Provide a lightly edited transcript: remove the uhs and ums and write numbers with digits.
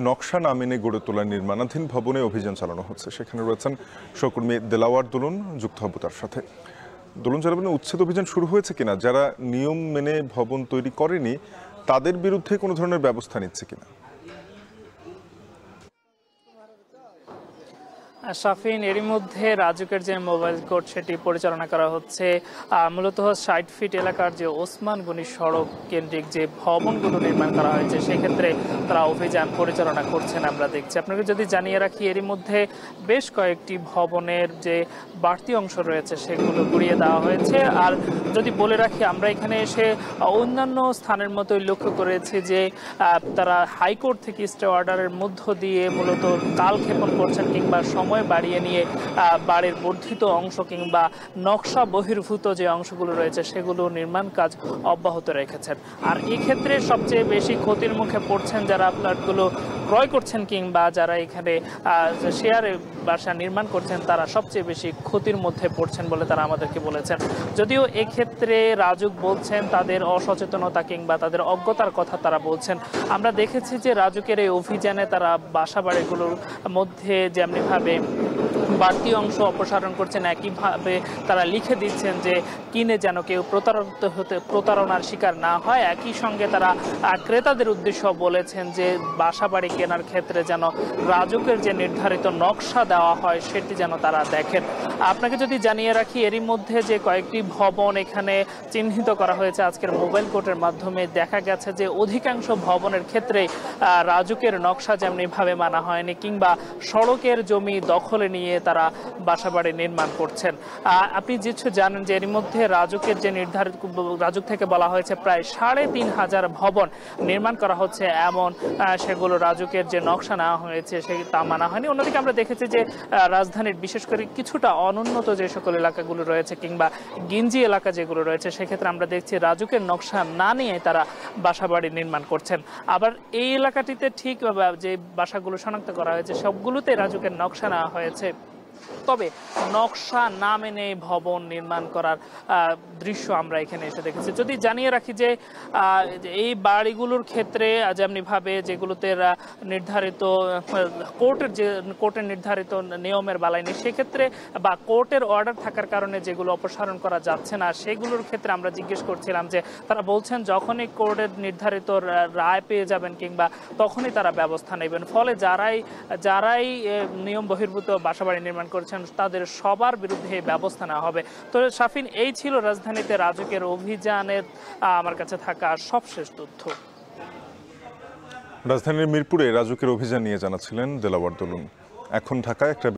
নকশা না মেনে গড়ে তোলা নির্মাণাধীন ভবনে অভিযান চালানো হচ্ছে। সেখানে রয়েছেন সহকর্মী দেলাওয়ার দুলুন, যুক্ত হব তার সাথে। দুলুন, জানাবেন উচ্ছেদ অভিযান শুরু হয়েছে কিনা? যারা নিয়ম মেনে ভবন তৈরি করেনি তাদের বিরুদ্ধে কোনো ধরনের ব্যবস্থা নিচ্ছে কিনা? শাফিন, এরই মধ্যে রাজুকের যে মোবাইল কোর্ট সেটি পরিচালনা করা হচ্ছে। মূলত ৬০ ফিট এলাকার যে ওসমান গনি সড়ক কেন্দ্রিক যে ভবনগুলো নির্মাণ করা হয়েছে সেক্ষেত্রে তারা অভিযান পরিচালনা করছেন আমরা দেখছি। আপনাকে যদি জানিয়ে রাখি, এরই মধ্যে বেশ কয়েকটি ভবনের যে বাড়তি অংশ রয়েছে সেগুলো গুড়িয়ে দেওয়া হয়েছে। আর যদি বলে রাখি, আমরা এখানে এসে অন্যান্য স্থানের মতোই লক্ষ্য করেছি যে তারা হাইকোর্ট থেকে স্টে অর্ডারের মধ্য দিয়ে মূলত কালক্ষেপণ করছেন কিংবা সময় বাড়িয়ে নিয়ে বাড়ির বর্ধিত অংশ কিংবা নকশা বহির্ভূত যে অংশগুলো রয়েছে সেগুলো নির্মাণ কাজ অব্যাহত রেখেছেন। আর এক্ষেত্রে সবচেয়ে বেশি ক্ষতির মুখে পড়ছেন যারা ফ্ল্যাটগুলো ক্রয় করছেন কিংবা যারা এখানে শেয়ারে বাসা নির্মাণ করছেন, তারা সবচেয়ে বেশি ক্ষতির মধ্যে পড়ছেন বলে তারা আমাদেরকে বলেছেন। যদিও এক্ষেত্রে রাজুক বলছেন তাদের অসচেতনতা কিংবা তাদের অজ্ঞতার কথা তারা বলছেন। আমরা দেখেছি যে রাজুকের এই অভিযানে তারা বাসা বাড়িগুলোর মধ্যে যেমনিভাবে বাড়তি অংশ অপসারণ করছেন, একইভাবে তারা লিখে দিচ্ছেন যে কিনে যেন কেউ প্রতারণার শিকার না হয়। একই সঙ্গে তারা ক্রেতাদের উদ্দেশ্য বলেছেন যে বাসা বাড়ি কেনার ক্ষেত্রে যেন রাজুকের যে নির্ধারিত নকশা দেওয়া হয় সেটি যেন তারা দেখেন। আপনাকে যদি জানিয়ে রাখি, এরই মধ্যে যে কয়েকটি ভবন এখানে চিহ্নিত করা হয়েছে আজকের মোবাইল কোর্টের মাধ্যমে, দেখা গেছে যে অধিকাংশ ভবনের ক্ষেত্রে রাজুকের নকশা যেমনিভাবে মানা হয়নি কিংবা সড়কের জমি দখলে নিয়ে তারা বাসাবাড়ি নির্মাণ করছেন। আপনি কিছু জানেন যে এর মধ্যে রাজুকের যে নির্ধারিত রাজুক থেকে বলা হয়েছে প্রায় ৩৫০০ ভবন নির্মাণ করা হচ্ছে, এমন সেগুলো রাজুকের যে নকশা নেওয়া হয়েছে তা মানা হয়নি। অন্যদিকে আমরা দেখেছি যে রাজধানীর বিশেষ করে কিছুটা অনুন্নত যে সকল এলাকাগুলো রয়েছে কিংবা গিঞ্জি এলাকা যেগুলো রয়েছে সেক্ষেত্রে আমরা দেখছি রাজুকের নকশা না নিয়ে তারা বাসাবাড়ি নির্মাণ করছেন। আবার এই এলাকাটিতে ঠিক যে বাসাগুলো শনাক্ত করা হয়েছে সবগুলোতে রাজুকের নকশা নেওয়া হয়েছে, তবে নকশা না মেনে ভবন নির্মাণ করার দৃশ্য আমরা এখানে এসে দেখেছি। যদি জানিয়ে রাখি যে এই বাড়িগুলোর ক্ষেত্রে যেমনিভাবে যেগুলোতে নির্ধারিত কোর্টের নির্ধারিত নিয়মের বালাই নেই, সেক্ষেত্রে বা কোর্টের অর্ডার থাকার কারণে যেগুলো অপসারণ করা যাচ্ছে না সেগুলোর ক্ষেত্রে আমরা জিজ্ঞেস করছিলাম যে তারা বলছেন যখনই কোর্টের নির্ধারিত রায় পেয়ে যাবেন কিংবা তখনই তারা ব্যবস্থা নেবেন। ফলে যারাই নিয়ম বহির্ভূত বাসাবাড়ি নির্মাণ করছেন তাদের সবার বিরুদ্ধে ব্যবস্থা নেওয়া হবে। তো শাফিন, এই ছিল রাজধানীতে রাজুকের অভিযানের আমার কাছে থাকা সবশেষ তথ্য। রাজধানীর মিরপুরে রাজুকের অভিযান নিয়ে জানাচ্ছিলেন দেলাওয়ার দুলুন। এখন ঢাকায় একটা